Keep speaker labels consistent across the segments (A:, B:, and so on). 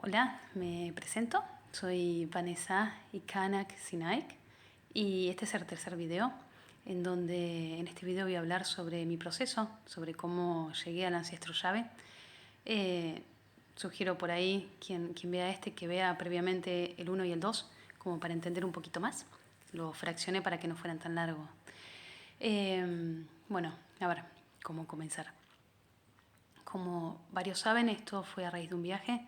A: Hola, me presento. Soy Vanessa Ikanak Sinaik y este es el tercer video en donde en este video voy a hablar sobre mi proceso, sobre cómo llegué al ancestro llave. Sugiero por ahí quien vea este que vea previamente el 1 y el 2 como para entender un poquito más. Lo fraccioné para que no fueran tan largos. Bueno, a ver, ¿cómo comenzar? Como varios saben, esto fue a raíz de un viaje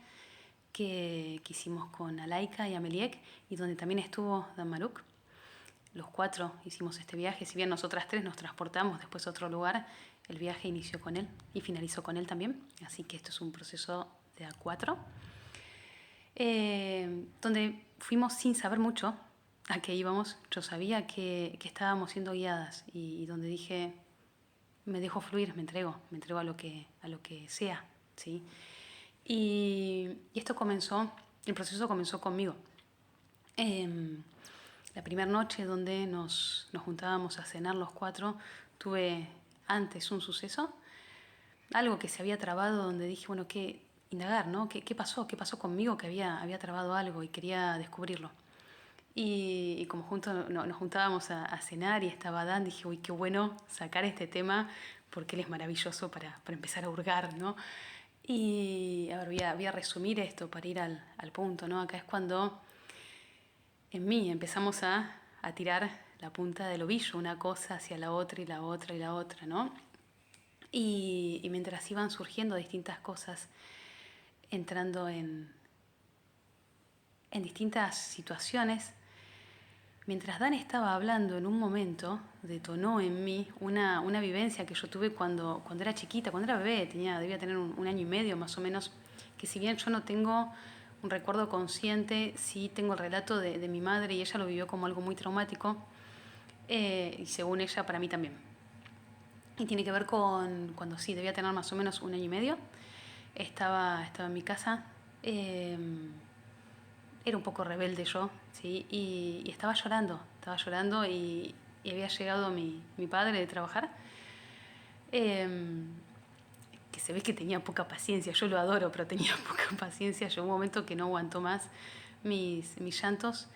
A: que hicimos con Alaika y Ameliek y donde también estuvo Dan Maruk. Los cuatro hicimos este viaje, si bien nosotras tres nos transportamos después a otro lugar, el viaje inició con él y finalizó con él también, así que esto es un proceso de A4, donde fuimos sin saber mucho a qué íbamos. Yo sabía que estábamos siendo guiadas y donde dije, me dejo fluir, me entrego a lo que sea, ¿sí? Y esto comenzó, el proceso comenzó conmigo. La primera noche donde nos juntábamos a cenar los cuatro, tuve antes un suceso, algo que se había trabado donde dije, bueno, ¿qué indagar, no? ¿Qué pasó? ¿Qué pasó conmigo que había trabado algo y quería descubrirlo? Y como nos juntábamos a cenar y estaba Dan, dije, uy, qué bueno sacar este tema porque él es maravilloso para empezar a hurgar, ¿no? Y a ver, voy a resumir esto para ir al punto, ¿no? Acá es cuando en mí empezamos a tirar la punta del ovillo, una cosa hacia la otra y la otra y la otra, ¿no? Y mientras iban surgiendo distintas cosas, entrando en distintas situaciones, mientras Dan estaba hablando, en un momento detonó en mí una vivencia que yo tuve cuando era chiquita, cuando era bebé, debía tener un año y medio más o menos, que si bien yo no tengo un recuerdo consciente, sí tengo el relato de mi madre y ella lo vivió como algo muy traumático, y según ella para mí también. Y tiene que ver con cuando sí, debía tener más o menos un año y medio, estaba en mi casa, era un poco rebelde yo, ¿sí? Y estaba llorando y había llegado mi padre de trabajar, que se ve que tenía poca paciencia, yo lo adoro, pero tenía poca paciencia, llegó un momento que no aguantó más mis llantos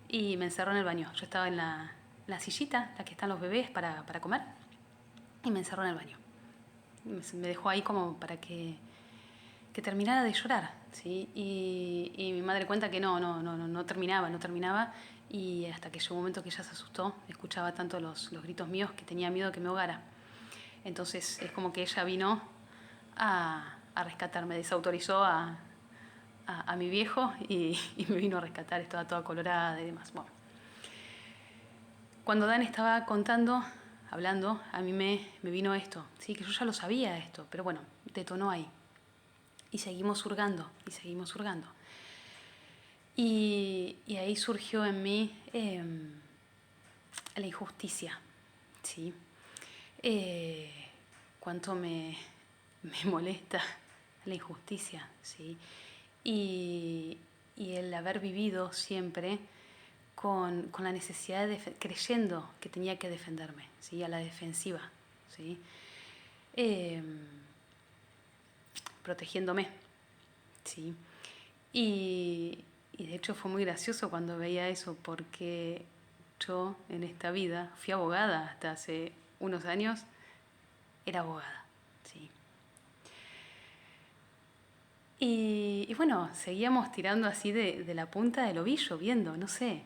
A: y me encerró en el baño. Yo estaba en la sillita, la que están los bebés para comer, y me encerró en el baño. Me dejó ahí como para que terminara de llorar, ¿sí? Y mi madre cuenta que no terminaba, y hasta que llegó un momento que ella se asustó, escuchaba tanto los gritos míos que tenía miedo que me ahogara. Entonces es como que ella vino a rescatarme, desautorizó a mi viejo y me vino a rescatar, estaba toda colorada y demás. Bueno, cuando Dan estaba hablando, a mí me vino esto, ¿sí? Que yo ya lo sabía esto, pero bueno, detonó ahí. Y seguimos hurgando, y ahí surgió en mí la injusticia, ¿sí? Cuánto me molesta la injusticia, ¿sí? Y el haber vivido siempre con la necesidad creyendo que tenía que defenderme, ¿sí? A la defensiva, ¿sí? Protegiéndome, ¿sí? Y de hecho fue muy gracioso cuando veía eso, porque yo en esta vida fui abogada hasta hace unos años, era abogada, ¿sí? Y bueno, seguíamos tirando así de la punta del ovillo, viendo, no sé.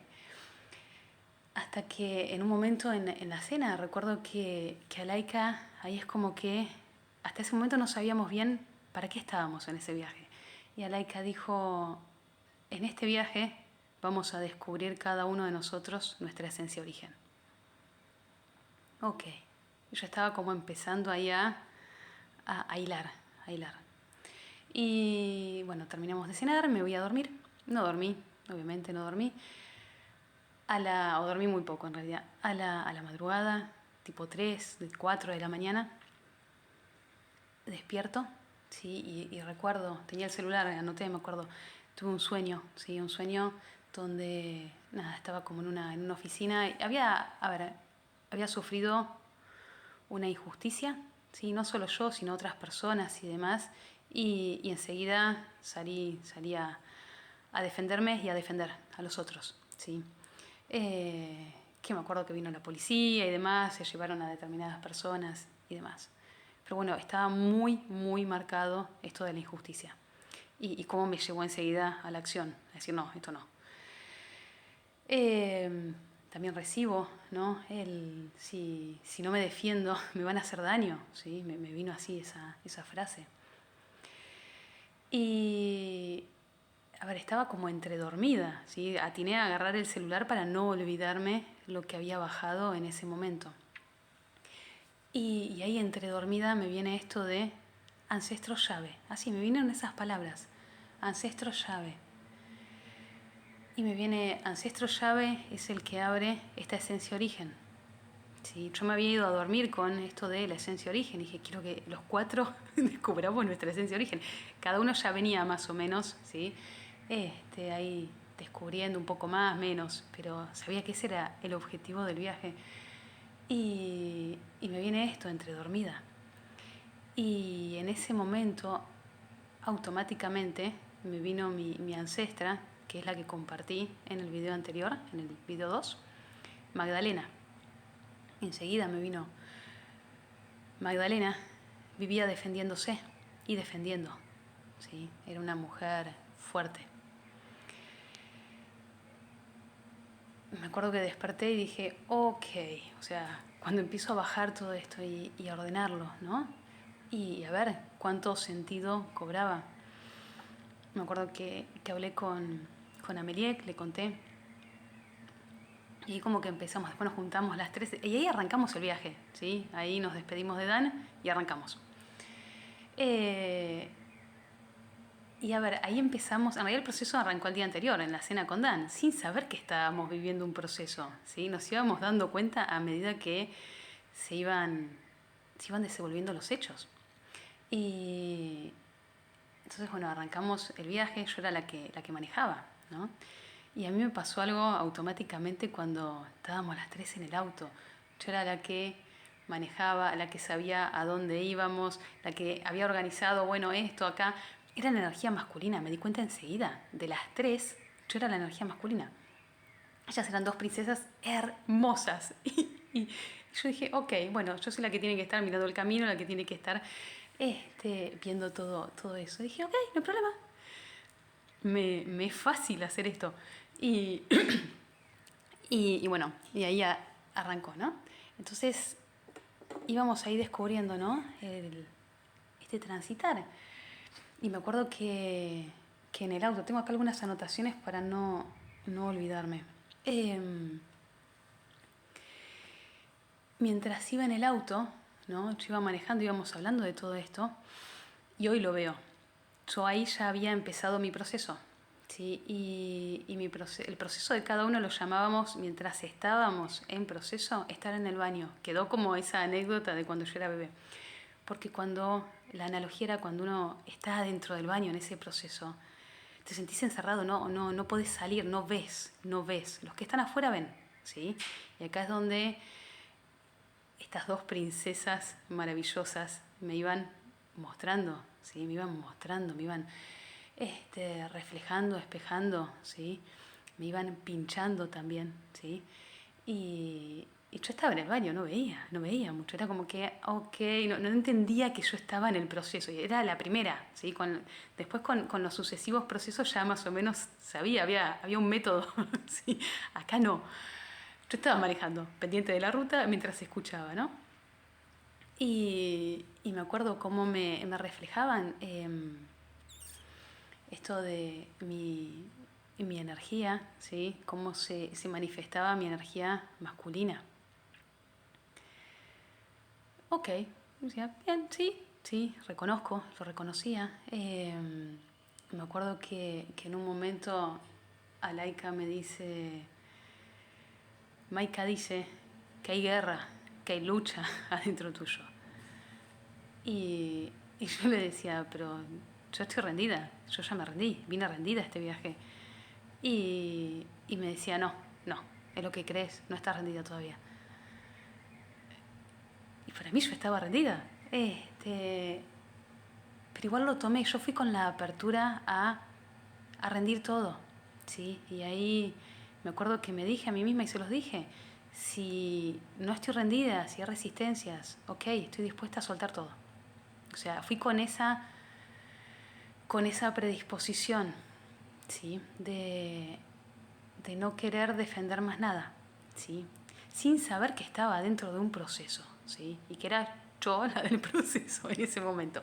A: Hasta que en un momento en la cena, recuerdo que Alaika, ahí es como que hasta ese momento no sabíamos bien para qué estábamos en ese viaje. Y Alaika dijo, en este viaje vamos a descubrir cada uno de nosotros nuestra esencia origen. Ok. Y yo estaba como empezando ahí a hilar. Y bueno, terminamos de cenar, me voy a dormir. No dormí, obviamente no dormí. O dormí muy poco en realidad. A la madrugada, tipo 3, 4 de la mañana, despierto, ¿sí? Y recuerdo, tenía el celular, anoté, me acuerdo, tuve un sueño, ¿sí? Un sueño donde, nada, estaba como en una oficina. Había sufrido una injusticia, ¿sí? No solo yo, sino otras personas y demás. Y enseguida salí a defenderme y a defender a los otros, ¿sí? Que me acuerdo que vino la policía y demás, se llevaron a determinadas personas y demás. Pero bueno, estaba muy, muy marcado esto de la injusticia. Y cómo me llevó enseguida a la acción, a decir, no, esto no. También recibo, ¿no? Si no me defiendo, me van a hacer daño, ¿sí? Me vino así esa frase. Y, a ver, estaba como entre dormida, ¿sí? Atiné a agarrar el celular para no olvidarme lo que había bajado en ese momento. Y ahí entre dormida me viene esto de ancestro llave. Así me vienen esas palabras, ancestro llave. Y me viene ancestro llave es el que abre esta esencia origen. ¿Sí? Yo me había ido a dormir con esto de la esencia origen. Y dije, quiero que los 4 descubramos nuestra esencia origen. Cada uno ya venía más o menos, ¿sí? Ahí descubriendo un poco más, menos, pero sabía que ese era el objetivo del viaje. Y me viene esto entre dormida. Y en ese momento, automáticamente, me vino mi ancestra, que es la que compartí en el video anterior, en el video 2, Magdalena. Enseguida me vino Magdalena, vivía defendiéndose y defendiendo, ¿sí? Era una mujer fuerte. Me acuerdo que desperté y dije, ok, o sea, cuando empiezo a bajar todo esto y a ordenarlo, ¿no? Y a ver cuánto sentido cobraba. Me acuerdo que hablé con Amelie, le conté. Y como que empezamos, después nos juntamos las 3 y ahí arrancamos el viaje, ¿sí? Ahí nos despedimos de Dan y arrancamos. Y a ver, ahí empezamos, en realidad el proceso arrancó el día anterior, en la cena con Dan, sin saber que estábamos viviendo un proceso, ¿sí? Nos íbamos dando cuenta a medida que se iban desenvolviendo los hechos. Y entonces, bueno, arrancamos el viaje, yo era la que manejaba, ¿no? Y a mí me pasó algo automáticamente cuando estábamos las 3 en el auto. Yo era la que manejaba, la que sabía a dónde íbamos, la que había organizado, bueno, esto acá. Era la energía masculina, me di cuenta enseguida. De las 3, yo era la energía masculina. Ellas eran 2 princesas hermosas. Y yo dije, ok, bueno, yo soy la que tiene que estar mirando el camino, la que tiene que estar viendo todo eso. Y dije, ok, no hay problema. Me es fácil hacer esto. Y, y bueno, y ahí arrancó, ¿no? Entonces íbamos ahí descubriendo, ¿no? Este transitar. Y me acuerdo que en el auto, tengo acá algunas anotaciones para no olvidarme. Mientras iba en el auto, ¿no? Yo iba manejando, íbamos hablando de todo esto, y hoy lo veo. Yo ahí ya había empezado mi proceso, ¿sí? Y el proceso de cada uno lo llamábamos, mientras estábamos en proceso, estar en el baño. Quedó como esa anécdota de cuando yo era bebé. Porque la analogía era cuando uno está dentro del baño en ese proceso, te sentís encerrado, no podés salir, no ves. Los que están afuera ven, ¿sí? Y acá es donde estas 2 princesas maravillosas me iban mostrando, ¿sí? Me iban reflejando, espejando, ¿sí? Me iban pinchando también, ¿sí? Y yo estaba en el baño, no veía mucho. Era como que, ok, no entendía que yo estaba en el proceso. Y era la primera, ¿sí? Después con los sucesivos procesos ya más o menos sabía, había un método, ¿sí? Acá no. Yo estaba manejando, pendiente de la ruta, mientras escuchaba, ¿no? Y me acuerdo cómo me reflejaban esto de mi energía, ¿sí? Cómo se manifestaba mi energía masculina. Ok, decía, bien, sí, lo reconocía. Me acuerdo que en un momento Alaika me dice, Maika dice que hay guerra, que hay lucha adentro tuyo. Y yo le decía, pero yo estoy rendida, yo ya me rendí, vine rendida a este viaje. Y me decía, no, es lo que crees, no estás rendida todavía. Y para mí yo estaba rendida. Pero pero igual lo tomé, yo fui con la apertura a rendir todo, ¿sí? Y ahí me acuerdo que me dije a mí misma y se los dije, si no estoy rendida, si hay resistencias, ok, estoy dispuesta a soltar todo. O sea, fui con esa predisposición, ¿sí? De no querer defender más nada, ¿sí? Sin saber que estaba dentro de un proceso, ¿sí? Y que era yo la del proceso en ese momento.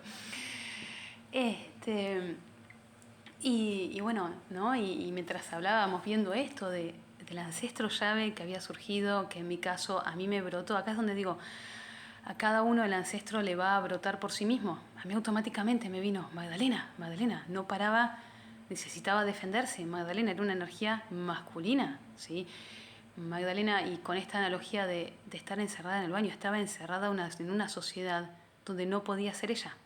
A: Y bueno, ¿no? Y mientras hablábamos viendo esto del ancestro llave que había surgido, que en mi caso a mí me brotó, acá es donde digo, a cada uno el ancestro le va a brotar por sí mismo. A mí automáticamente me vino Magdalena, Magdalena, no paraba, necesitaba defenderse. Magdalena era una energía masculina, ¿sí? Magdalena, y con esta analogía de estar encerrada en el baño, estaba encerrada en una sociedad donde no podía ser ella.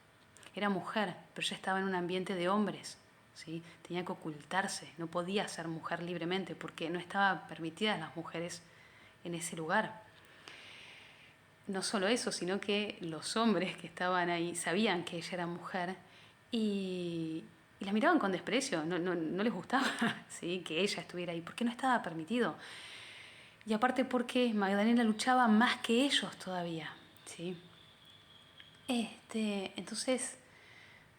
A: Era mujer, pero ella estaba en un ambiente de hombres, ¿sí? Tenía que ocultarse, no podía ser mujer libremente porque no estaban permitidas las mujeres en ese lugar. No solo eso, sino que los hombres que estaban ahí sabían que ella era mujer y la miraban con desprecio, no les gustaba, ¿sí? Que ella estuviera ahí, porque no estaba permitido. Y aparte porque Magdalena luchaba más que ellos todavía, ¿sí? Entonces,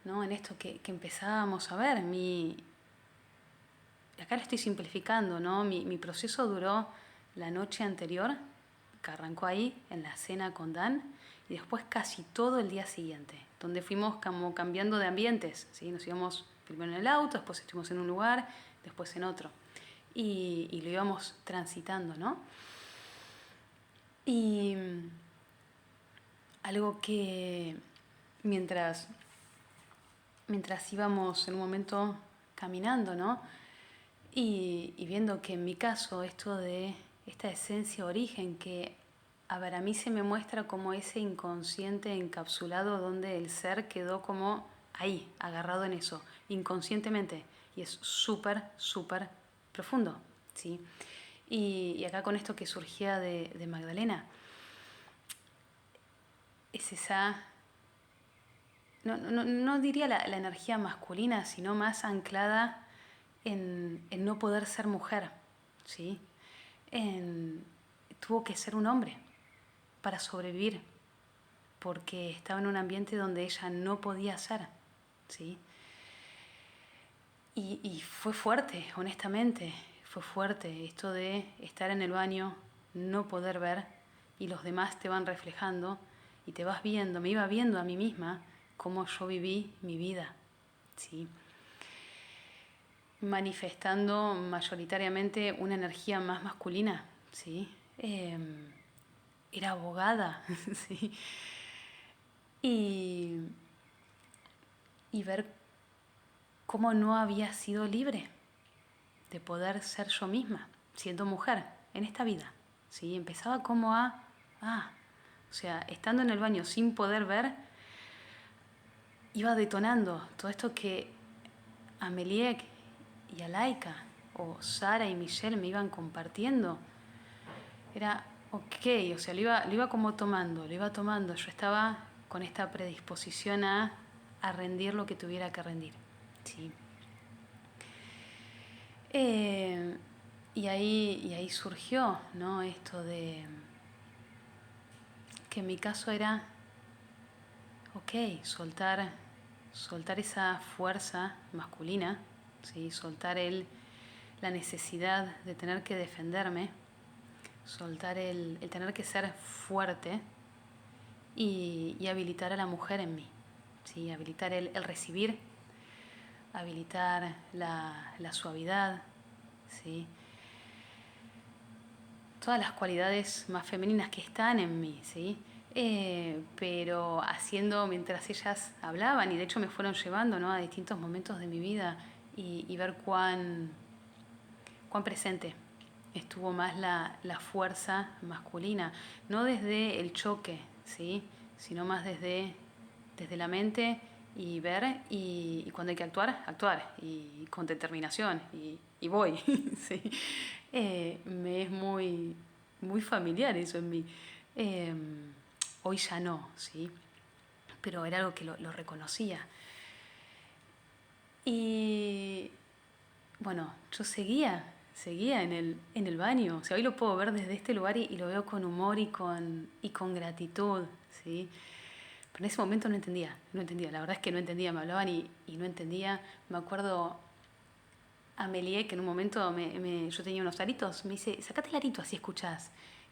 A: ¿no? En esto que empezábamos a ver, acá lo estoy simplificando, ¿no? Mi proceso duró la noche anterior, que arrancó ahí, en la cena con Dan, y después casi todo el día siguiente, donde fuimos como cambiando de ambientes, ¿sí? Nos íbamos primero en el auto, después estuvimos en un lugar, después en otro, y lo íbamos transitando, ¿no? Y algo que mientras íbamos en un momento caminando, ¿no? Y viendo que en mi caso esto de esta esencia origen que a ver, a mí se me muestra como ese inconsciente encapsulado donde el ser quedó como ahí, agarrado en eso, inconscientemente, y es súper, súper profundo, ¿sí? Y acá con esto que surgía de Magdalena, es esa, no diría la energía masculina, sino más anclada en no poder ser mujer, ¿sí? Tuvo que ser un hombre para sobrevivir, porque estaba en un ambiente donde ella no podía ser, ¿sí? Y fue fuerte, honestamente, fue fuerte esto de estar en el baño, no poder ver, y los demás te van reflejando, y te vas viendo, me iba viendo a mí misma cómo yo viví mi vida, ¿sí? Manifestando mayoritariamente una energía más masculina, ¿sí? Era abogada, ¿sí? Y, y ver cómo no había sido libre de poder ser yo misma, siendo mujer, en esta vida, ¿sí? Empezaba como o sea, estando en el baño sin poder ver, iba detonando todo esto que Amelie y Alaika, o Sara y Michelle me iban compartiendo. Era ok, o sea, lo iba como tomando, lo iba tomando. Yo estaba con esta predisposición a rendir lo que tuviera que rendir, ¿sí? Y ahí surgió, ¿no? Esto de que en mi caso era, ok, soltar esa fuerza masculina, ¿sí? Soltar la necesidad de tener que defenderme, soltar el tener que ser fuerte y habilitar a la mujer en mí, ¿sí? Habilitar el recibir, habilitar la suavidad, ¿sí? Todas las cualidades más femeninas que están en mí, ¿sí? Pero haciendo mientras ellas hablaban, y de hecho me fueron llevando, ¿no? A distintos momentos de mi vida y ver cuán presente estuvo más la fuerza masculina, no desde el choque, ¿sí? Sino más desde la mente y ver, y cuando hay que actuar, actuar, y con determinación, y voy, ¿sí? Me es muy, muy familiar eso en mí. Hoy ya no, ¿sí? Pero era algo que lo reconocía. Y bueno, yo seguía en el baño. O sea, hoy lo puedo ver desde este lugar y lo veo con humor y con gratitud, ¿sí? Pero en ese momento no entendía, la verdad es que no entendía, me hablaban y no entendía. Me acuerdo Amelie, que en un momento yo tenía unos aritos, me dice, sacate el arito así escuchás.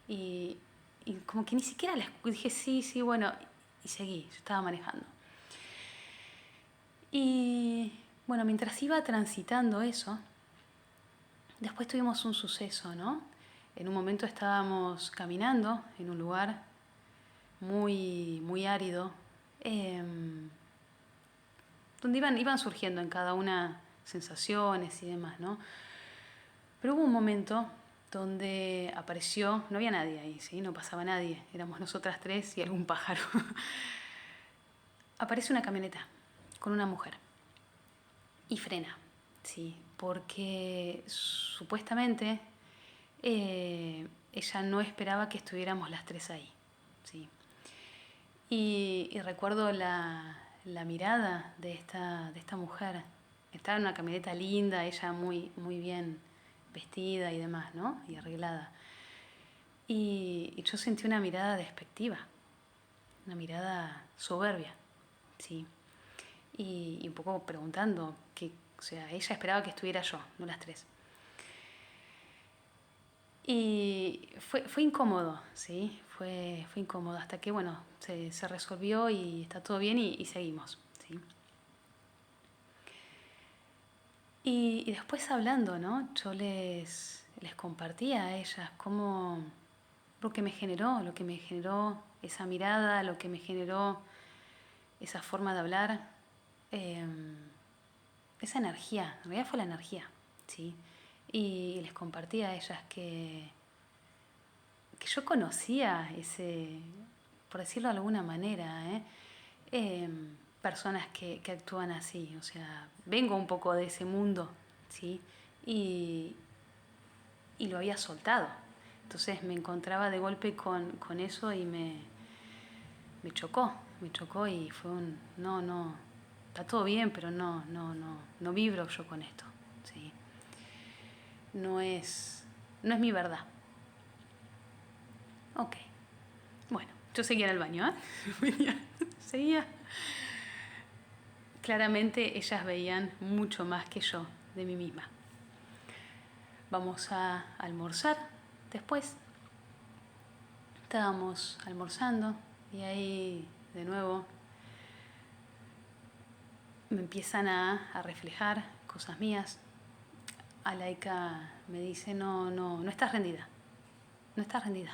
A: Y, y como que ni siquiera dije, sí, sí, bueno, y seguí, yo estaba manejando. Y bueno, mientras iba transitando eso, después tuvimos un suceso, ¿no? En un momento estábamos caminando en un lugar muy árido, em, donde iban surgiendo en cada una sensaciones y demás, ¿no? Pero hubo un momento donde apareció, no había nadie ahí, ¿sí? No pasaba nadie, éramos nosotras tres y algún pájaro. Aparece una camioneta con una mujer y frena, ¿sí? Porque supuestamente ella no esperaba que estuviéramos las tres ahí, ¿sí? Y recuerdo la mirada de esta mujer. Estaba en una camioneta linda, ella muy bien vestida y demás, ¿no? Y arreglada. Y yo sentí una mirada despectiva, una mirada soberbia, ¿sí? Y un poco preguntando, o sea, ella esperaba que estuviera yo, no las tres. Y fue incómodo, ¿sí? Fue incómodo hasta que, bueno, se resolvió y está todo bien y seguimos, ¿sí? Y después hablando, ¿no? Yo les compartía a ellas cómo lo que me generó esa mirada, lo que me generó esa forma de hablar, eh, esa energía, en realidad fue la energía, ¿sí? Y les compartía a ellas que yo conocía ese, por decirlo de alguna manera, eh, personas que actúan así. O sea, vengo un poco de ese mundo, ¿sí? Y, y lo había soltado. Entonces me encontraba de golpe con eso y me chocó y fue un, no, está todo bien, pero no vibro yo con esto, ¿sí? No es, no es mi verdad. Ok, bueno, yo seguía en el baño, ¿eh? Seguía. Claramente ellas veían mucho más que yo de mí misma. Vamos a almorzar después. Estábamos almorzando y ahí de nuevo me empiezan a reflejar cosas mías. Alaika me dice, no estás rendida, no estás rendida.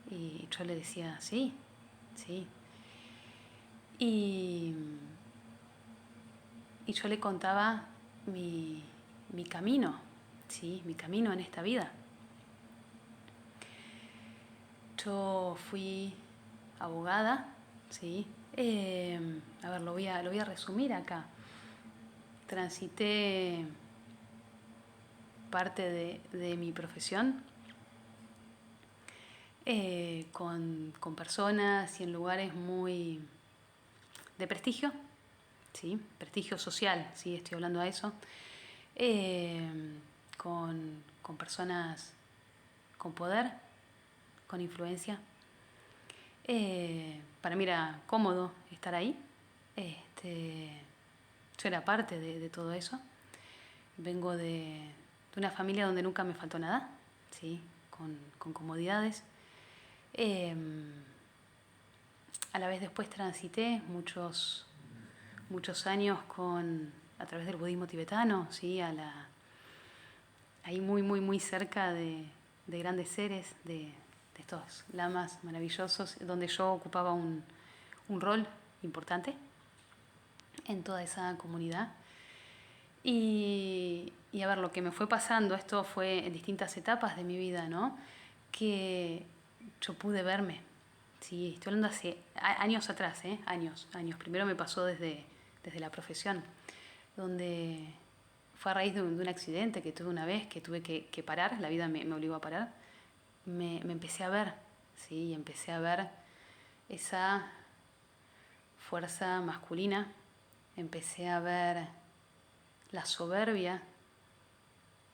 A: Y yo le decía, sí, sí. Y, y yo le contaba mi camino, ¿sí? Mi camino en esta vida. Yo fui abogada, ¿sí? A ver, lo voy a resumir acá. Transité parte de mi profesión con personas y en lugares muy de prestigio, ¿sí? Prestigio social, ¿sí? Estoy hablando de eso. Con personas con poder, con influencia. Para mí era cómodo estar ahí. Yo era parte de todo eso. Vengo de una familia donde nunca me faltó nada, ¿sí? Con comodidades. A la vez después transité muchos años a través del budismo tibetano, ¿sí? Ahí muy cerca de grandes seres, de estos lamas maravillosos, donde yo ocupaba un rol importante en toda esa comunidad. Y a ver, lo que me fue pasando, esto fue en distintas etapas de mi vida, ¿no? Que yo pude verme, sí, estoy hablando hace años atrás, años. Primero me pasó desde la profesión, donde fue a raíz de un accidente que tuve una vez, que tuve que parar, la vida me obligó a parar. Me empecé a ver, sí, y empecé a ver esa fuerza masculina, empecé a ver la soberbia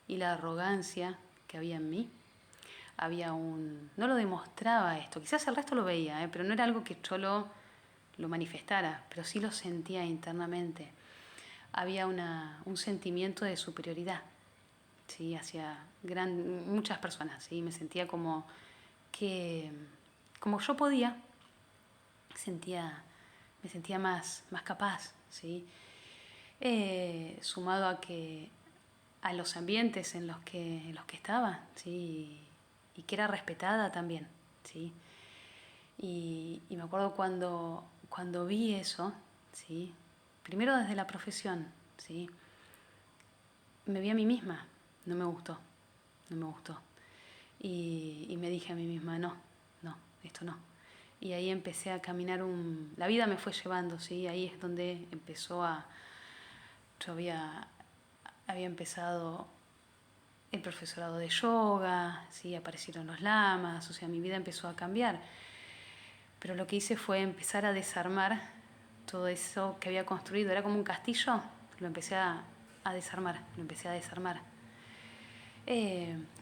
A: y la arrogancia que había en mí. No lo demostraba esto, quizás el resto lo veía, pero no era algo que yo lo manifestara, pero sí lo sentía internamente. Había un sentimiento de superioridad, ¿sí? Hacia muchas personas, ¿sí? Me sentía como yo podía, me sentía más capaz, ¿sí? Sumado a los ambientes en los que estaba, ¿sí? Y que era respetada también, ¿sí? Y me acuerdo cuando vi eso, ¿sí? Primero desde la profesión, ¿sí? Me vi a mí misma, no me gustó, no me gustó. Y me dije a mí misma, no, esto no. Y ahí empecé a caminar la vida me fue llevando, ¿sí? Ahí es donde yo había empezado el profesorado de yoga, ¿sí? Aparecieron los lamas, o sea, mi vida empezó a cambiar. Pero lo que hice fue empezar a desarmar todo eso que había construido. Era como un castillo, lo empecé a desarmar, lo empecé a desarmar.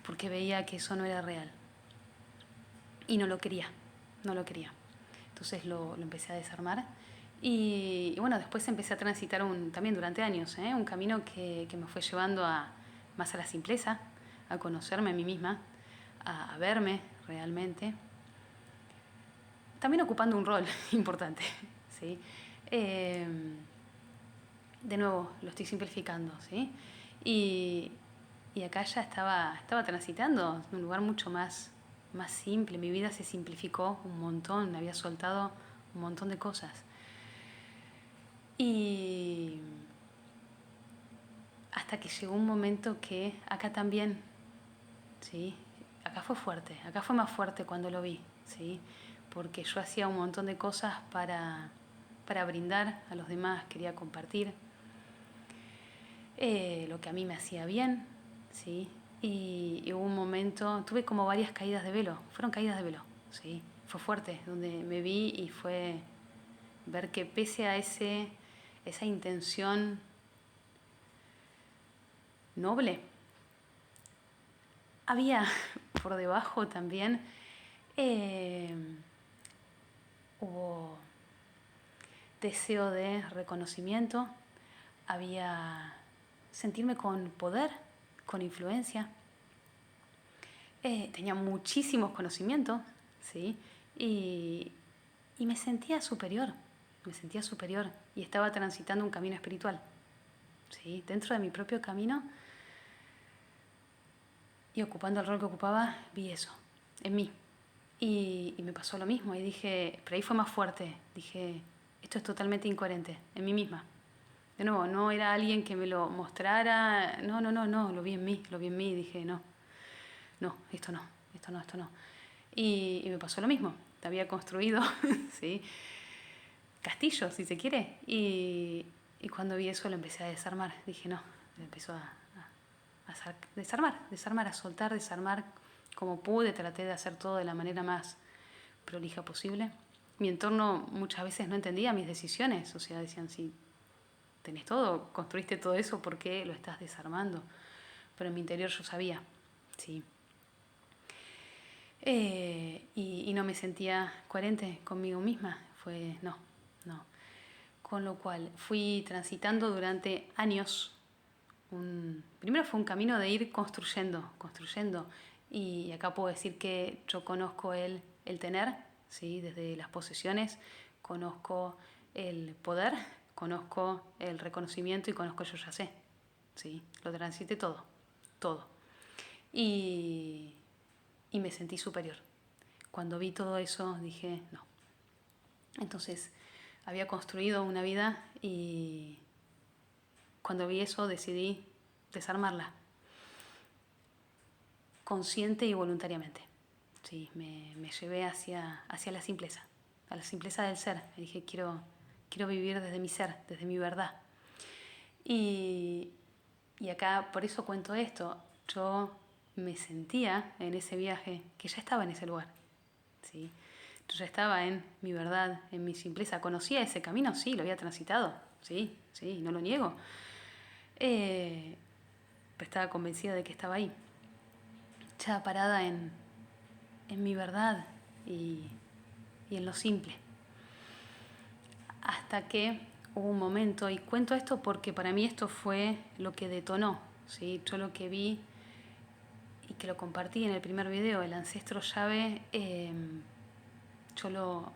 A: Porque veía que eso no era real. Y no lo quería, no lo quería. Entonces lo empecé a desarmar. Y bueno, después empecé a transitar también durante años, un camino que me fue llevando más a la simpleza, a conocerme a mí misma, a verme realmente. También ocupando un rol importante, ¿sí? De nuevo, lo estoy simplificando, ¿sí? Y acá ya estaba transitando un lugar mucho más simple. Mi vida se simplificó un montón, había soltado un montón de cosas. Y hasta que llegó un momento que acá también, ¿sí? Acá fue más fuerte cuando lo vi, ¿sí? Porque yo hacía un montón de cosas para brindar a los demás, quería compartir lo que a mí me hacía bien, ¿sí? Y hubo un momento, tuve como varias caídas de velo, fueron caídas de velo, ¿sí? Fue fuerte, donde me vi y fue ver que pese a esa intención noble, había por debajo también, hubo deseo de reconocimiento, había sentirme con poder, con influencia. Tenía muchísimos conocimientos, ¿sí? Y me sentía superior, y estaba transitando un camino espiritual, ¿sí? Dentro de mi propio camino y ocupando el rol que ocupaba, vi eso en mí. Y me pasó lo mismo y dije, pero ahí fue más fuerte, dije, esto es totalmente incoherente en mí misma. De nuevo, no era alguien que me lo mostrara, no, lo vi en mí, y dije, no, esto no. Y me pasó lo mismo, había construido, ¿sí? Castillo, si se quiere, y cuando vi eso lo empecé a desarmar, dije, no, empezó a desarmar, a soltar, desarmar como pude, traté de hacer todo de la manera más prolija posible. Mi entorno muchas veces no entendía mis decisiones, o sea, decían, sí, tenés todo, construiste todo eso, ¿por qué lo estás desarmando? Pero en mi interior yo sabía, sí. Y no me sentía coherente conmigo misma, no. Con lo cual fui transitando durante años. Primero fue un camino de ir construyendo. Y acá puedo decir que yo conozco el tener, ¿sí? Desde las posesiones, conozco el poder, conozco el reconocimiento y conozco el yo ya sé, ¿sí? Lo transité todo. Y me sentí superior. Cuando vi todo eso dije, no. Entonces había construido una vida y cuando vi eso decidí desarmarla, consciente y voluntariamente. Sí, me llevé hacia la simpleza, a la simpleza del ser. Me dije, quiero vivir desde mi ser, desde mi verdad. Y acá, por eso cuento esto, yo me sentía en ese viaje que ya estaba en ese lugar, ¿sí? Yo ya estaba en mi verdad, en mi simpleza. ¿Conocía ese camino? Sí, lo había transitado, sí, no lo niego. eh, pero estaba convencida de que estaba ahí, ya parada en mi verdad y en lo simple. Hasta que hubo un momento, y cuento esto porque para mí esto fue lo que detonó, ¿sí? Yo lo que vi y que lo compartí en el primer video, el ancestro llave,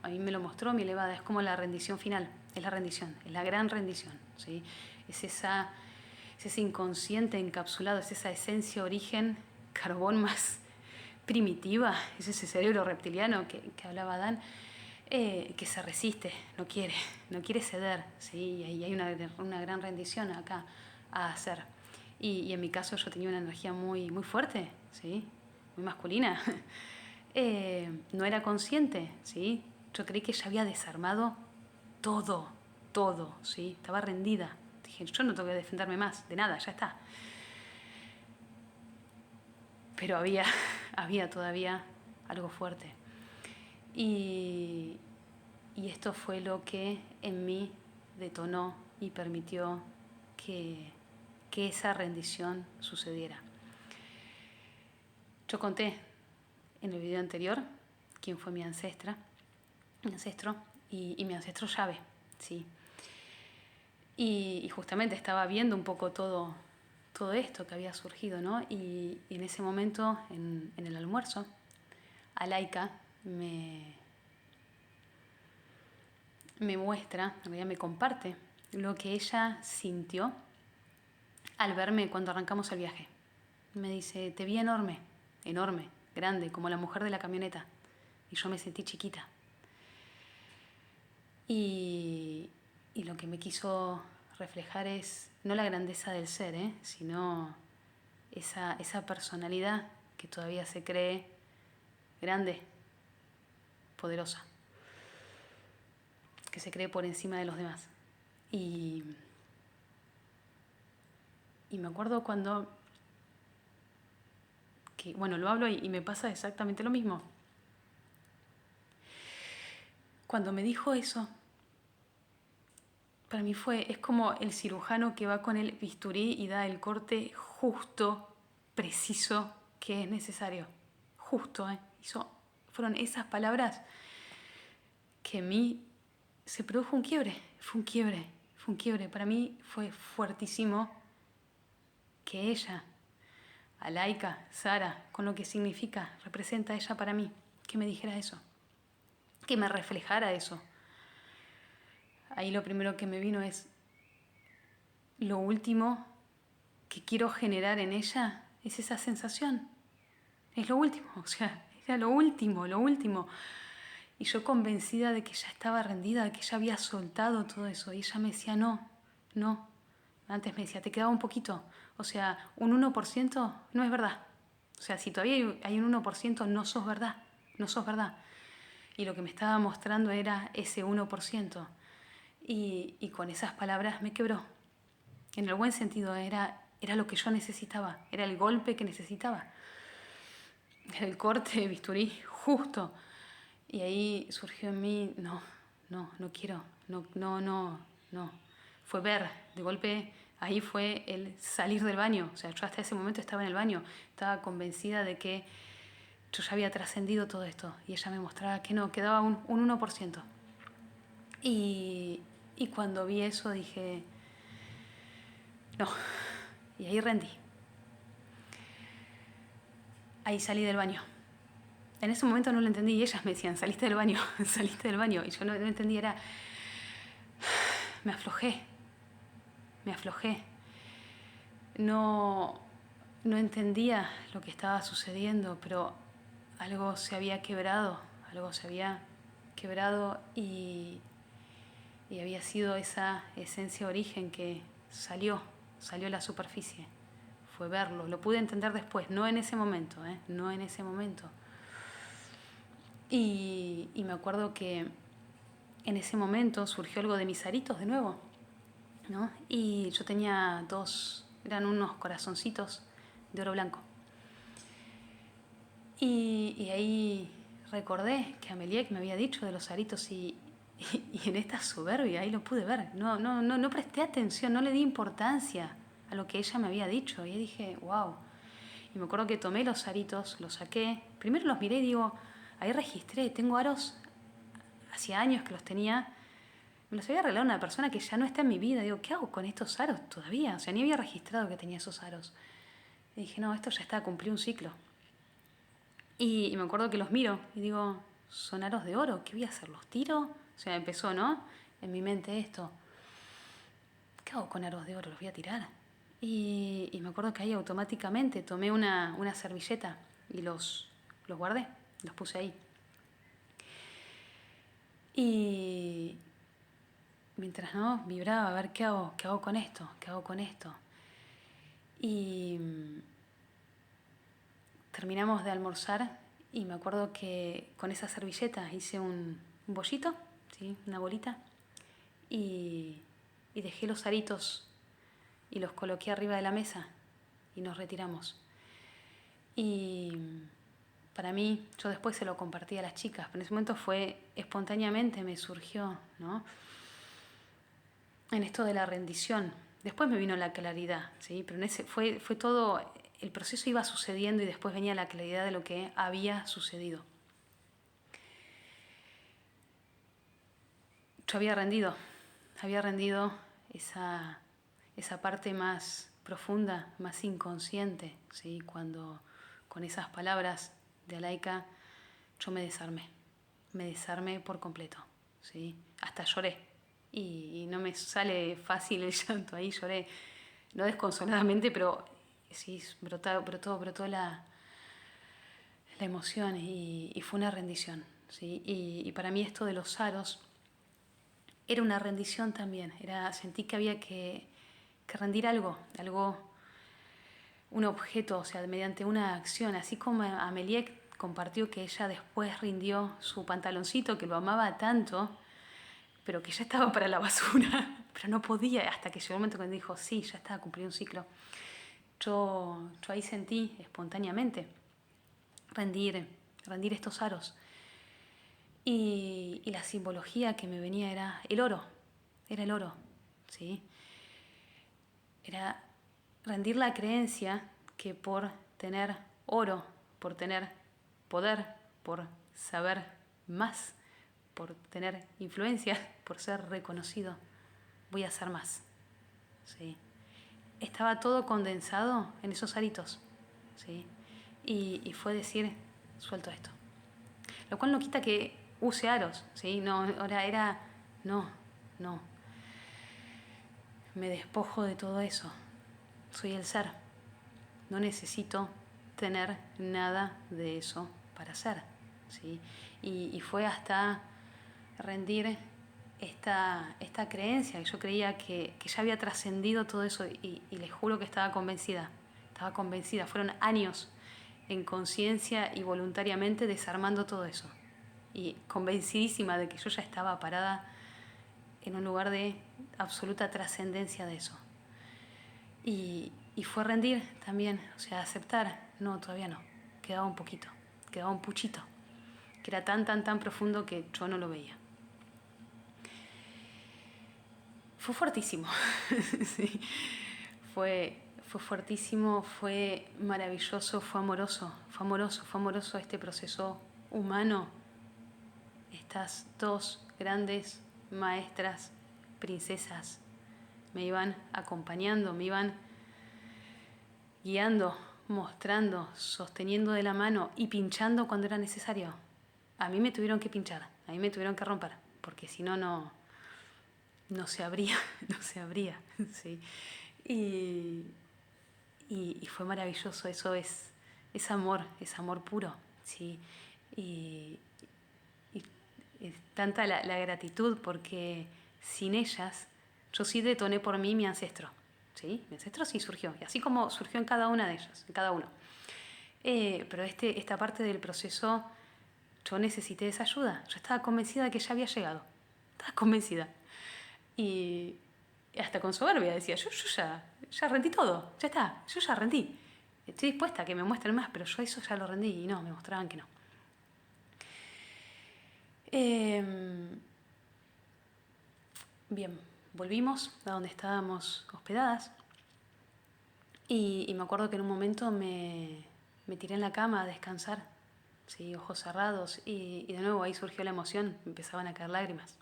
A: a mí me lo mostró mi elevada, es como la rendición final, es la rendición, es la gran rendición, ¿sí? Es ese inconsciente encapsulado, es esa esencia, origen, carbón más primitiva, es ese cerebro reptiliano que hablaba Dan, que se resiste, no quiere ceder, ¿sí? Y hay una gran rendición acá a hacer. Y en mi caso yo tenía una energía muy, muy fuerte, ¿sí? Muy masculina. No era consciente, ¿sí? Yo creí que ella había desarmado todo, todo, ¿sí? Estaba rendida. Dije, yo no tengo que defenderme más, de nada, ya está. Pero había todavía algo fuerte. Y esto fue lo que en mí detonó y permitió que esa rendición sucediera. Yo conté en el video anterior quién fue mi ancestro y mi ancestro llave, ¿sí? Y justamente estaba viendo un poco todo esto que había surgido, ¿no? Y en ese momento, en el almuerzo, Alaika me muestra, en realidad me comparte, lo que ella sintió al verme cuando arrancamos el viaje. Me dice, te vi enorme, enorme, grande, como la mujer de la camioneta. Y yo me sentí chiquita. Y lo que me quiso reflejar es no la grandeza del ser, sino esa personalidad que todavía se cree grande, poderosa, que se cree por encima de los demás. Y me acuerdo bueno, lo hablo y me pasa exactamente lo mismo. Cuando me dijo eso, para mí es como el cirujano que va con el bisturí y da el corte justo, preciso, que es necesario. Justo, fueron esas palabras que en mí se produjo un quiebre. Fue un quiebre. Para mí fue fuertísimo que ella, Alaika, Sara, con lo que significa, representa ella para mí, que me dijera eso, que me reflejara eso. Ahí lo primero que me vino es lo último que quiero generar en ella es esa sensación. Es lo último, o sea, era lo último. Y yo convencida de que ya estaba rendida, de que ya había soltado todo eso. Y ella me decía, no. Antes me decía, te quedaba un poquito. O sea, un 1% no es verdad. O sea, si todavía hay un 1%, no sos verdad. Y lo que me estaba mostrando era ese 1%. Y con esas palabras me quebró. En el buen sentido, era lo que yo necesitaba. Era el golpe que necesitaba. Era el corte de bisturí justo. Y ahí surgió en mí, no quiero, no. Fue ver, de golpe, ahí fue el salir del baño. O sea, yo hasta ese momento estaba en el baño, estaba convencida de que yo ya había trascendido todo esto. Y ella me mostraba que no, quedaba un 1%. Y cuando vi eso dije, no, y ahí rendí. Ahí salí del baño. En ese momento no lo entendí y ellas me decían, saliste del baño. Y yo no entendí, me aflojé. No entendía lo que estaba sucediendo, pero algo se había quebrado y había sido esa esencia origen que salió a la superficie. Fue verlo, lo pude entender después, no en ese momento. Y me acuerdo que en ese momento surgió algo de mis aritos de nuevo, ¿no? Y yo tenía eran unos corazoncitos de oro blanco. Y ahí recordé que Ameliek me había dicho de los aritos y en esta soberbia ahí lo pude ver. No presté atención, no le di importancia a lo que ella me había dicho. Y dije, wow. Y me acuerdo que tomé los aritos, los saqué. Primero los miré y digo, ahí registré, tengo aros, hacía años que los tenía. Me los había regalado una persona que ya no está en mi vida. Digo, ¿qué hago con estos aros todavía? O sea, ni había registrado que tenía esos aros. Y dije, no, esto ya está, cumplí un ciclo. Y me acuerdo que los miro y digo, son aros de oro, ¿qué voy a hacer? ¿Los tiro? O sea, empezó, ¿no? En mi mente esto. ¿Qué hago con aros de oro? ¿Los voy a tirar? Y me acuerdo que ahí automáticamente tomé una servilleta y los guardé, los puse ahí. Y mientras no, vibraba a ver qué hago con esto, qué hago con esto. Y terminamos de almorzar y me acuerdo que con esa servilleta hice un bollito, ¿sí? Una bolita, y dejé los aritos y los coloqué arriba de la mesa y nos retiramos. Y para mí, yo después se lo compartí a las chicas, pero en ese momento fue espontáneamente, me surgió, ¿no? En esto de la rendición. Después me vino la claridad, ¿sí? Pero en ese fue todo, el proceso iba sucediendo y después venía la claridad de lo que había sucedido. Yo había rendido esa parte más profunda, más inconsciente, ¿sí? Cuando con esas palabras de Alaika yo me desarmé por completo, ¿sí? Hasta lloré y no me sale fácil el llanto, ahí lloré, no desconsoladamente, pero sí, brotó la emoción y fue una rendición, ¿sí? Y para mí esto de los aros era una rendición también, sentí que había que rendir algo, un objeto, o sea, mediante una acción, así como Amelie compartió que ella después rindió su pantaloncito, que lo amaba tanto, pero que ya estaba para la basura, pero no podía, hasta que llegó el momento cuando dijo, sí, ya estaba, cumplí un ciclo. Yo ahí sentí espontáneamente rendir estos aros. Y la simbología que me venía era el oro, ¿sí? Era rendir la creencia que por tener oro, por tener poder, por saber más, por tener influencia, por ser reconocido, voy a hacer más, ¿sí? Estaba todo condensado en esos aritos, ¿sí? Y fue decir, suelto esto. Lo cual no quita que use aros, ¿sí? No, ahora no, no. Me despojo de todo eso. Soy el ser. No necesito tener nada de eso para ser, ¿sí? Y fue hasta rendir esta creencia, que yo creía que ya había trascendido todo eso y les juro que estaba convencida, fueron años en conciencia y voluntariamente desarmando todo eso y convencidísima de que yo ya estaba parada en un lugar de absoluta trascendencia de eso. Y fue rendir también, o sea, aceptar, no, todavía no, quedaba un poquito, quedaba un puchito, que era tan profundo que yo no lo veía. Fue fuertísimo, sí. Fue fuertísimo, fue maravilloso, fue amoroso este proceso humano. Estas dos grandes maestras, princesas, me iban acompañando, me iban guiando, mostrando, sosteniendo de la mano y pinchando cuando era necesario. A mí me tuvieron que pinchar, a mí me tuvieron que romper, porque si no, no se abría, no se abría, ¿sí? Y fue maravilloso, eso es amor puro, ¿sí? Y, y es tanta la gratitud porque sin ellas, yo sí detoné por mí mi ancestro, ¿sí? Mi ancestro sí surgió, y así como surgió en cada una de ellas, en cada uno. Pero esta parte del proceso, yo necesité esa ayuda, yo estaba convencida de que ya había llegado, estaba convencida. Y hasta con soberbia decía, yo ya rendí todo, ya está, yo ya rendí. Estoy dispuesta a que me muestren más, pero yo eso ya lo rendí y no, me mostraban que no. Bien, volvimos a donde estábamos hospedadas Y me acuerdo que en un momento me tiré en la cama a descansar, ¿sí? Ojos cerrados, y de nuevo ahí surgió la emoción, me empezaban a caer lágrimas.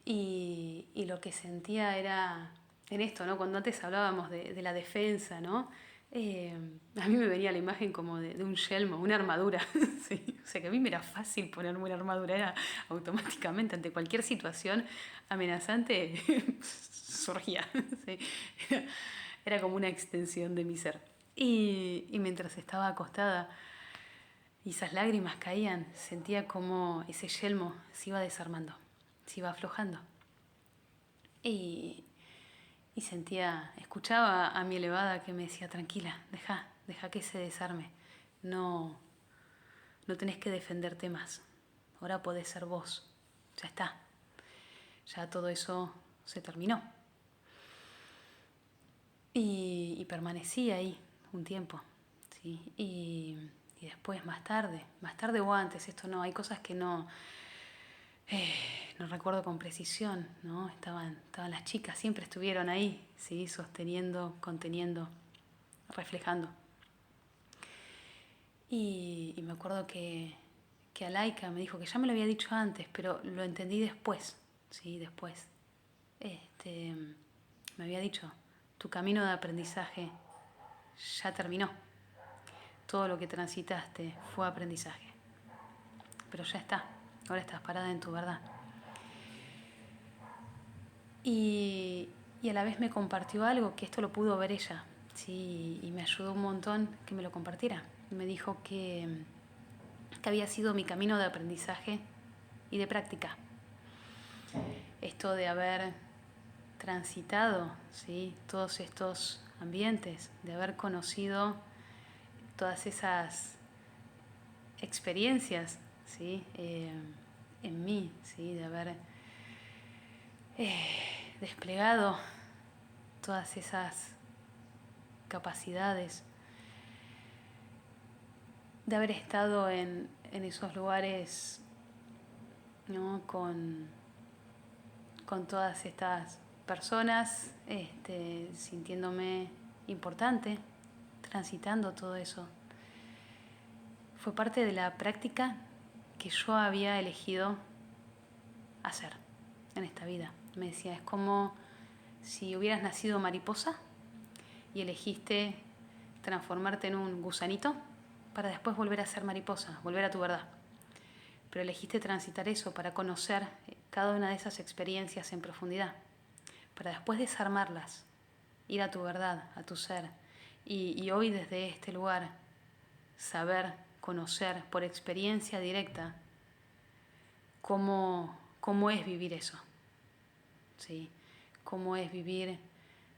A: Y lo que sentía era en esto, ¿no? Cuando antes hablábamos de la defensa, ¿no? Eh, a mí me venía la imagen como de un yelmo, una armadura. ¿Sí? O sea que a mí me era fácil ponerme una armadura, era automáticamente ante cualquier situación amenazante surgía. ¿Sí? Era como una extensión de mi ser. Y mientras estaba acostada y esas lágrimas caían, sentía como ese yelmo se iba desarmando, se iba aflojando. Y, y sentía, escuchaba a mi elevada que me decía, tranquila, deja que se desarme. No, no tenés que defenderte más. Ahora podés ser vos. Ya está. Ya todo eso se terminó. Y permanecí ahí un tiempo. ¿Sí? Y después, más tarde o antes, esto no, hay cosas que no recuerdo con precisión, ¿no? Estaban las chicas, siempre estuvieron ahí, ¿sí? Sosteniendo, conteniendo, reflejando. Y me acuerdo que Alaika me dijo que ya me lo había dicho antes, pero lo entendí después, ¿sí? Después. Este, me había dicho, tu camino de aprendizaje ya terminó. Todo lo que transitaste fue aprendizaje. Pero ya está, ahora estás parada en tu verdad. Y a la vez me compartió algo que esto lo pudo ver ella, ¿sí? Y me ayudó un montón que me lo compartiera. Me dijo que había sido mi camino de aprendizaje y de práctica. Esto de haber transitado, ¿sí? Todos estos ambientes, de haber conocido todas esas experiencias, ¿sí? En mí, ¿sí? De haber desplegado todas esas capacidades, de haber estado en esos lugares, ¿no? Con todas estas personas, sintiéndome importante, transitando todo eso. Fue parte de la práctica que yo había elegido hacer en esta vida. Me decía, es como si hubieras nacido mariposa y elegiste transformarte en un gusanito para después volver a ser mariposa, volver a tu verdad. Pero elegiste transitar eso para conocer cada una de esas experiencias en profundidad, para después desarmarlas, ir a tu verdad, a tu ser, y hoy desde este lugar saber, conocer por experiencia directa cómo es vivir eso, ¿sí? Cómo es vivir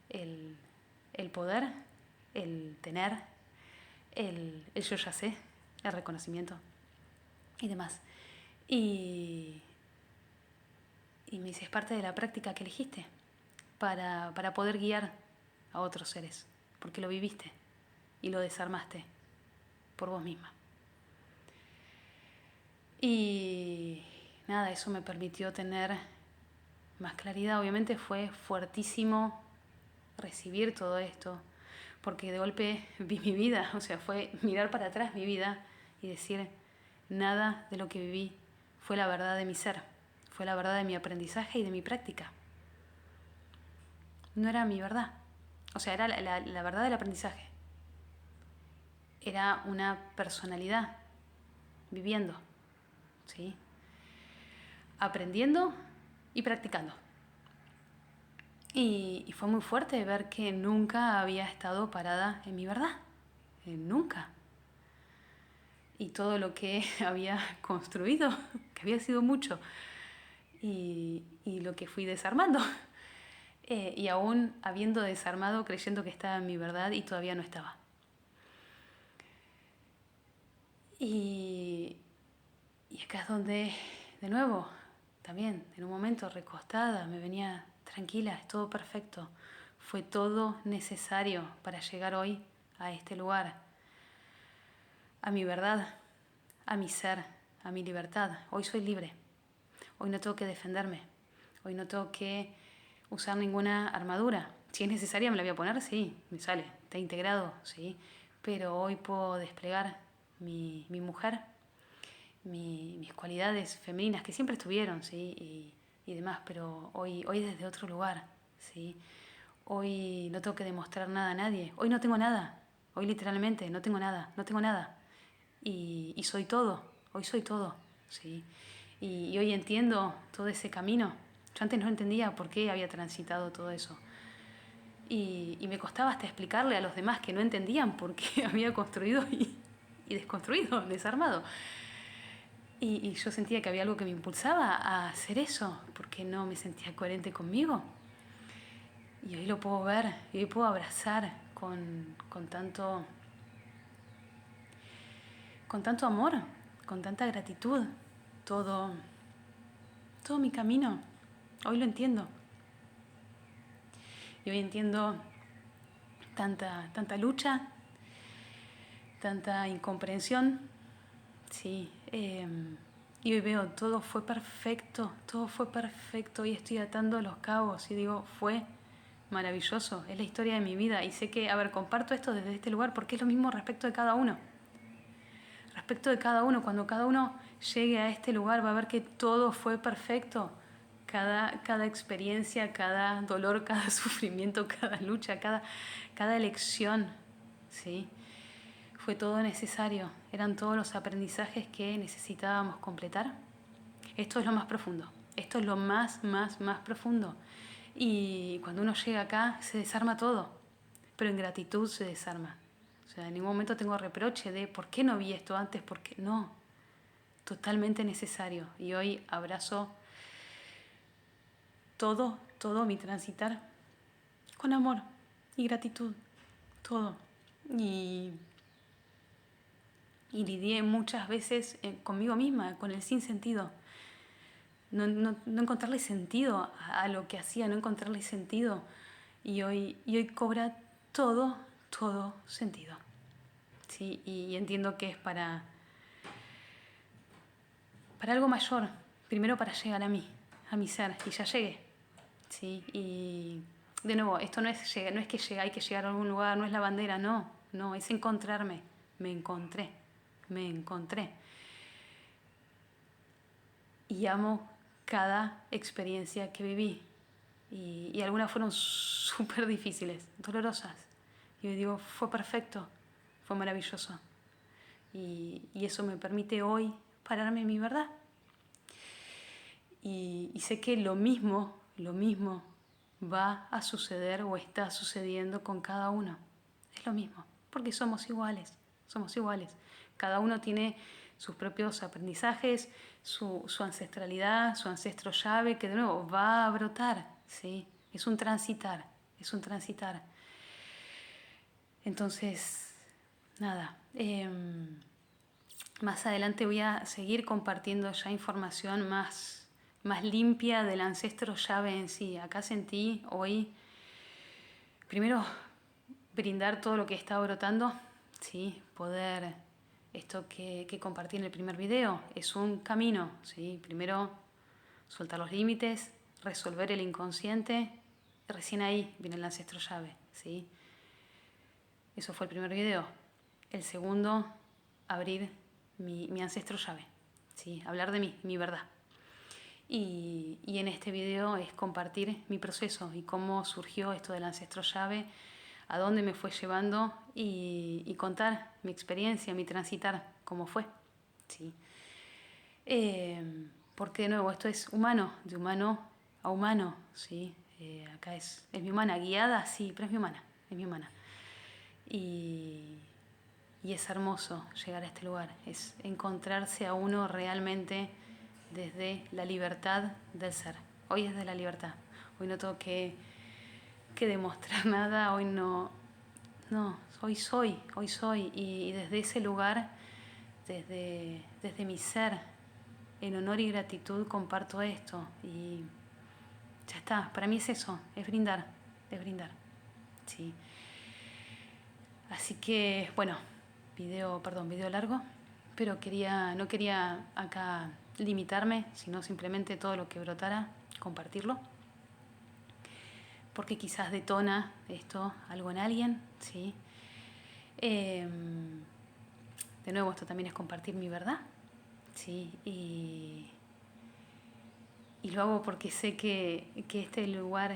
A: el poder, el tener, el yo ya sé, el reconocimiento y demás. Y me dice, es parte de la práctica que elegiste para poder guiar a otros seres, porque lo viviste y lo desarmaste por vos misma. Y nada, eso me permitió tener más claridad. Obviamente fue fuertísimo recibir todo esto, porque de golpe vi mi vida, o sea, fue mirar para atrás mi vida y decir, nada de lo que viví fue la verdad de mi ser, fue la verdad de mi aprendizaje y de mi práctica. No era mi verdad, o sea, era la verdad del aprendizaje. Era una personalidad viviendo, ¿sí? Aprendiendo y practicando. Y fue muy fuerte ver que nunca había estado parada en mi verdad, nunca. Y todo lo que había construido, que había sido mucho, y lo que fui desarmando. Y aún habiendo desarmado, creyendo que estaba en mi verdad y todavía no estaba. Y acá es donde, de nuevo, también en un momento recostada, me venía tranquila, es todo perfecto. Fue todo necesario para llegar hoy a este lugar, a mi verdad, a mi ser, a mi libertad. Hoy soy libre. Hoy no tengo que defenderme. Hoy no tengo que usar ninguna armadura, Si es necesaria me la voy a poner, sí, me sale, está integrado, sí. Pero hoy puedo desplegar mi mujer, mis cualidades femeninas que siempre estuvieron, sí, y demás, pero hoy desde otro lugar, sí. Hoy no tengo que demostrar nada a nadie. Hoy no tengo nada. Hoy literalmente no tengo nada, no tengo nada. Y soy todo, hoy soy todo, ¿sí? Y hoy entiendo todo ese camino. Yo antes no entendía por qué había transitado todo eso. Y me costaba hasta explicarle a los demás que no entendían por qué había construido y desconstruido, desarmado. Y yo sentía que había algo que me impulsaba a hacer eso, porque no me sentía coherente conmigo. Y hoy lo puedo ver, y hoy puedo abrazar con tanto amor, con tanta gratitud, todo, todo mi camino. Hoy lo entiendo. Y hoy entiendo tanta lucha, tanta incomprensión, sí. Y hoy veo, todo fue perfecto. Y estoy atando los cabos y digo, fue maravilloso, es la historia de mi vida. Y sé que, a ver, comparto esto desde este lugar porque es lo mismo respecto de cada uno. Respecto de cada uno, cuando cada uno llegue a este lugar va a ver que todo fue perfecto. Cada experiencia, cada dolor, cada sufrimiento, cada lucha, cada elección, ¿sí? Fue todo necesario. Eran todos los aprendizajes que necesitábamos completar. Esto es lo más profundo. Esto es lo más profundo. Y cuando uno llega acá se desarma todo, pero en gratitud se desarma. O sea, en ningún momento tengo reproche de por qué no vi esto antes, porque no, totalmente necesario. Y hoy abrazo todo mi transitar con amor y gratitud, todo. Y lidié muchas veces conmigo misma, con el sinsentido. No encontrarle sentido a lo que hacía, no encontrarle sentido. Y hoy cobra todo sentido. ¿Sí? Y entiendo que es para algo mayor, primero para llegar a mí, a mi ser, y ya llegué. ¿Sí? Y de nuevo, esto no es que hay que llegar a algún lugar, no es la bandera, no, es encontrarme. Me encontré. Y amo cada experiencia que viví. Y algunas fueron súper difíciles, dolorosas. Y yo digo, fue perfecto, fue maravilloso. Y eso me permite hoy pararme en mi verdad. Y sé que lo mismo va a suceder o está sucediendo con cada uno. Es lo mismo, porque somos iguales. Cada uno tiene sus propios aprendizajes, su ancestralidad, su ancestro llave, que de nuevo va a brotar, ¿sí? Es un transitar. Entonces, nada, más adelante voy a seguir compartiendo ya información más limpia del ancestro llave en sí. Acá sentí hoy, primero, brindar todo lo que está brotando, ¿sí? Poder, esto que compartí en el primer video, es un camino, ¿sí? Primero, soltar los límites, resolver el inconsciente, recién ahí viene el ancestro llave, ¿sí? Eso fue el primer video. El segundo, abrir mi ancestro llave, ¿sí? Hablar de mí, mi verdad. Y en este video es compartir mi proceso y cómo surgió esto del ancestro llave, a dónde me fue llevando y contar mi experiencia, mi transitar, cómo fue, ¿sí? Porque de nuevo, esto es humano, de humano a humano, ¿sí? Acá es mi humana, guiada, sí, pero es mi humana. Y es hermoso llegar a este lugar, es encontrarse a uno realmente desde la libertad del ser. Hoy es de la libertad, hoy no tengo que demostrar nada, hoy no, hoy soy, y desde ese lugar, desde mi ser, en honor y gratitud comparto esto y ya está, para mí es eso, es brindar, sí. Así que, bueno, video largo, pero no quería acá limitarme, sino simplemente todo lo que brotara, compartirlo. porque quizás detona esto algo en alguien, ¿sí? De nuevo, esto también es compartir mi verdad, ¿sí? Y lo hago porque sé que este lugar,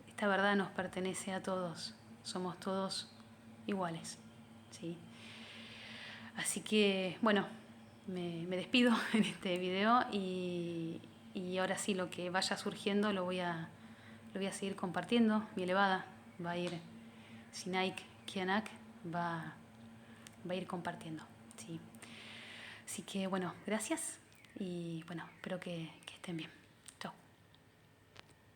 A: esta verdad nos pertenece a todos. Somos todos iguales, ¿sí? Así que, bueno, me despido en este video y ahora sí, lo que vaya surgiendo lo voy a seguir compartiendo. Mi elevada va a ir, Sinaik Kianak va a ir compartiendo, ¿sí? Así que, bueno, gracias y, bueno, espero que estén bien.